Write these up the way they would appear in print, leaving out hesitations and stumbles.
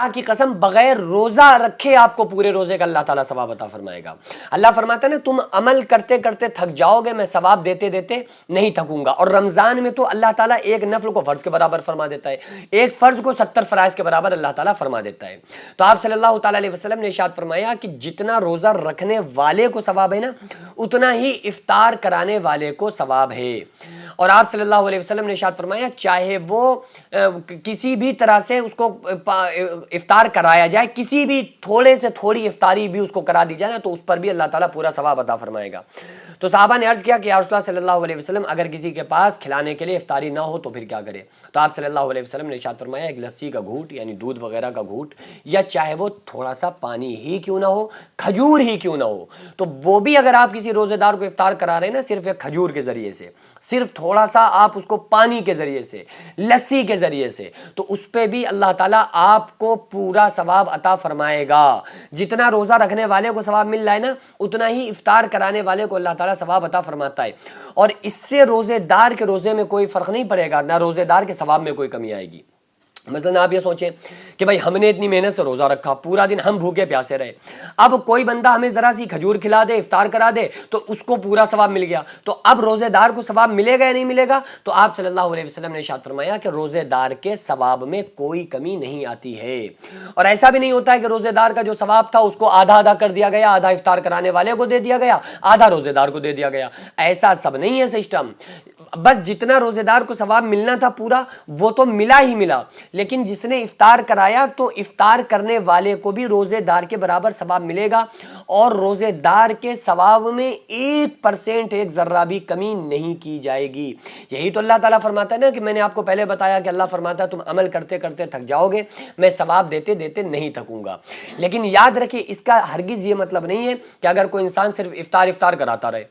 की कसम बगैर रोजा रखे आपको पूरे रोजे का अल्लाह ताला सवाब अता फरमाएगा। अल्लाह फरमाता है ना, तुम अमल करते करते थक जाओगे, मैं सवाब देते देते नहीं थकूंगा। और रमजान में तो अल्लाह ताला एक नफल को फर्ज के बराबर फरमा देता है, एक फर्ज को 70 फराइज के बराबर अल्लाह ताला फरमा देता है। तो आप सल्लल्लाहु अलैहि वसल्लम ने इरशाद फरमाया कि जितना रोजा रखने वाले को सवाब है ना, उतना ही इफ्तार कराने वाले को सवाब है। और आप सल्लल्लाहु अलैहि वसल्लम ने इरशाद फरमाया, चाहे वो किसी भी तरह से उसको इफ्तार कराया जाए, किसी भी थोड़े से थोड़ी इफ्तारी भी उसको करा दी जाए ना, तो उस पर भी अल्लाह ताला पूरा सवाब अता फरमाएगा। तो साहबा ने अर्ज किया कि या रसूलुल्लाह सल्लल्लाहु अलैहि वसल्लम, अगर किसी के पास खिलाने के लिए इफ्तारी ना हो तो फिर क्या करे? तो आप सल्लल्लाहु अलैहि वसल्लम ने इरशाद फरमाया, एक लस्सी का घूंट यानी दूध वगैरह का घूंट, या चाहे वो थोड़ा सा पानी ही क्यों ना हो, खजूर ही क्यों ना हो, तो वो भी अगर आप किसी रोजेदार को इफ्तार करा रहे हैं ना, सिर्फ एक खजूर के जरिए से, सिर्फ थोड़ा सा आप उसको पानी के जरिए से, लस्सी के जरिए से, तो उस पे भी अल्लाह ताला आपको पूरा सवाब अता फरमाएगा। जितना रोजा रखने वाले को सवाब मिल रहा है ना, उतना ही इफ्तार कराने वाले को अल्लाह ताला सवाब अता फरमाता है। और इससे रोजेदार के रोजे में कोई फर्क नहीं पड़ेगा, ना रोजेदार के सवाब में कोई कमी आएगी। मसलन आप ये सोचें कि भाई हमने इतनी मेहनत से रोजा रखा, पूरा दिन हम भूखे प्यासे रहे, अब कोई बंदा हमें जरा सी खजूर खिला दे, इफ्तार करा दे, तो उसको पूरा सवाब मिल गया। तो अब रोजेदार को सवाब मिलेगा या नहीं मिलेगा? तो आप सल्लल्लाहु अलैहि वसल्लम ने इरशाद फरमाया कि रोजेदार के सवाब में कोई कमी नहीं आती है। और ऐसा भी नहीं होता है कि रोजेदार का जो सवाब था उसको आधा आधा कर दिया गया, आधा इफ्तार कराने वाले को दे दिया गया, आधा रोजेदार को दे दिया गया। ऐसा सब नहीं है सिस्टम। बस जितना रोजेदार को सवाब मिलना था पूरा, वो तो मिला ही मिला, लेकिन जिसने इफ्तार कराया तो इफ्तार करने वाले को भी रोजेदार के बराबर सवाब मिलेगा। और रोजेदार के सवाब में 1% एक जर्रा भी कमी नहीं की जाएगी। यही तो अल्लाह ताला फरमाता है ना, कि मैंने आपको पहले बताया कि अल्लाह फरमाता है तुम अमल करते करते थक जाओगे, मैं सवाब देते देते नहीं थकूंगा। लेकिन याद रखिए, इसका हरगिज ये मतलब नहीं है कि अगर कोई इंसान सिर्फ इफ्तार इफ्तार कराता रहे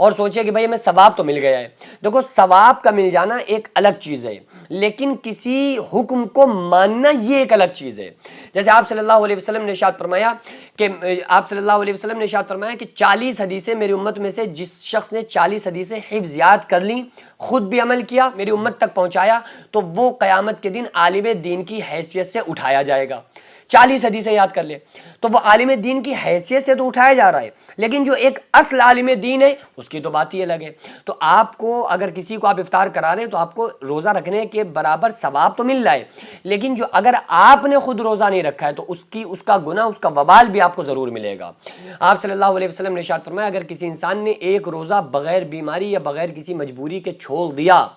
और सोचे कि भाई हमें सवाब तो मिल गया है। देखो, सवाब का मिल जाना एक अलग चीज है, लेकिन किसी हुक्म को मानना ये एक अलग चीज है। जैसे आप सल्लल्लाहु अलैहि वसल्लम ने इरशाद फरमाया कि 40 हदीसें मेरी उम्मत में से जिस शख्स ने 40 हदीसें हिफ्ज़ याद कर ली, खुद भी अमल किया, मेरी उम्मत तक पहुंचाया, तो वो क़यामत के दिन आलिम दीन की हैसियत से उठाया जाएगा। 40 हदीसें याद कर ले तो वो आलिम दीन की हैसियत से तो उठाया जा रहा है, लेकिन जो एक असल आलिम दीन है उसकी तो बात ही अलग है। तो आपको अगर किसी को आप इफ्तार करा रहे हैं तो आपको रोज़ा रखने के बराबर सवाब तो मिल रहा है, लेकिन जो अगर आपने खुद रोज़ा नहीं रखा है तो उसका गुनाह, उसका वबाल भी आपको ज़रूर मिलेगा। आप सल्लल्लाहु अलैहि वसल्लम ने इरशाद फरमाया, अगर किसी इंसान ने एक रोज़ा बगैर बीमारी या बगैर किसी मजबूरी के छोड़ दिया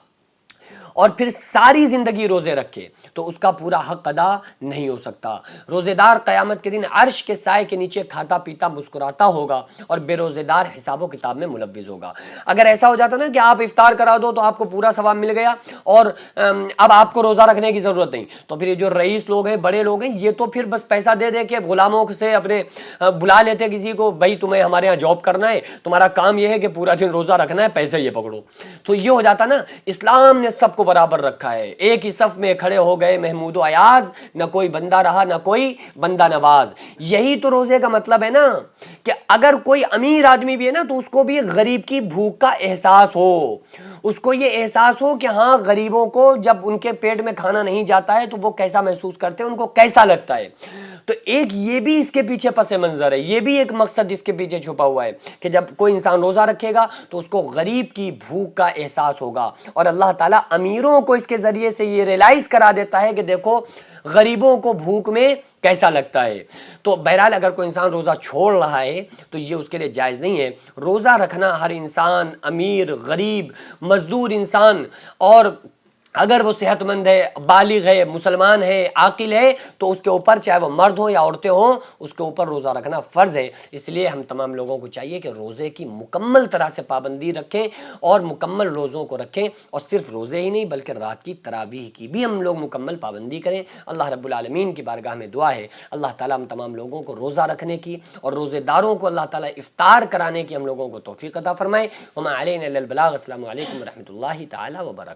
और फिर सारी जिंदगी रोजे रखे, तो उसका पूरा हक अदा नहीं हो सकता। रोजेदार क़यामत के दिन अर्श के साए के नीचे खाता पीता मुस्कुराता होगा और बेरोजेदार हिसाबो किताब में मुलव्विज़ होगा। अगर ऐसा हो जाता ना कि आप इफ्तार करा दो तो आपको पूरा सवाब मिल गया और अब आपको रोजा रखने की जरूरत नहीं, तो फिर ये जो रईस लोग हैं, बड़े लोग हैं, ये तो फिर बस पैसा दे दे के गुलामों से अपने बुला लेते किसी को, भाई तुम्हें हमारे यहाँ जॉब करना है, तुम्हारा काम यह है कि पूरा दिन रोजा रखना है, पैसे ये पकड़ो। तो ये हो जाता ना। इस्लाम ने सबको बराबर रखा है, एक ही सफ में खड़े हो गए महमूद अयाज, न कोई बंदा रहा न कोई बंदा नवाज। यही तो रोजे का मतलब है ना, कि अगर कोई अमीर आदमी भी है ना तो उसको भी गरीब की भूख का एहसास हो, उसको ये एहसास हो कि हाँ, गरीबों को जब उनके पेट में खाना नहीं जाता है तो वो कैसा महसूस करते हैं, उनको कैसा लगता है। तो एक ये भी इसके पीछे पसे मंजर है, ये भी एक मकसद इसके पीछे छुपा हुआ है कि जब कोई इंसान रोजा रखेगा तो उसको गरीब की भूख का एहसास होगा। और अल्लाह ताला अमीरों को इसके जरिए से ये रियलाइज करा देता है कि देखो गरीबों को भूख में कैसा लगता है। तो बहरहाल अगर कोई इंसान रोज़ा छोड़ रहा है तो ये उसके लिए जायज़ नहीं है। रोज़ा रखना हर इंसान, अमीर, गरीब, मजदूर इंसान, और अगर वो सेहतमंद है, बालिग है, मुसलमान है, आकिल है, तो उसके ऊपर चाहे वो मर्द हो या औरतें हो, उसके ऊपर रोज़ा रखना फ़र्ज़ है। इसलिए हम तमाम लोगों को चाहिए कि रोज़े की मुकम्मल तरह से पाबंदी रखें और मुकम्मल रोज़ों को रखें, और सिर्फ रोज़े ही नहीं बल्कि रात की तरावीह की भी हम लोग मुकम्मल पाबंदी करें। अल्लाह रब्बुल आलमीन की बारगाह में दुआ है, अल्लाह ताला हम तमाम लोगों को रोज़ा रखने की और रोज़ेदारों को अल्लाह ताला इफ्तार कराने की हम लोगों को तौफीक अता फरमाए। वमा अलैना इल्लल बलाग। अस्सलामु अलैकुम व रहमतुल्लाहि तआला व बरकातहू।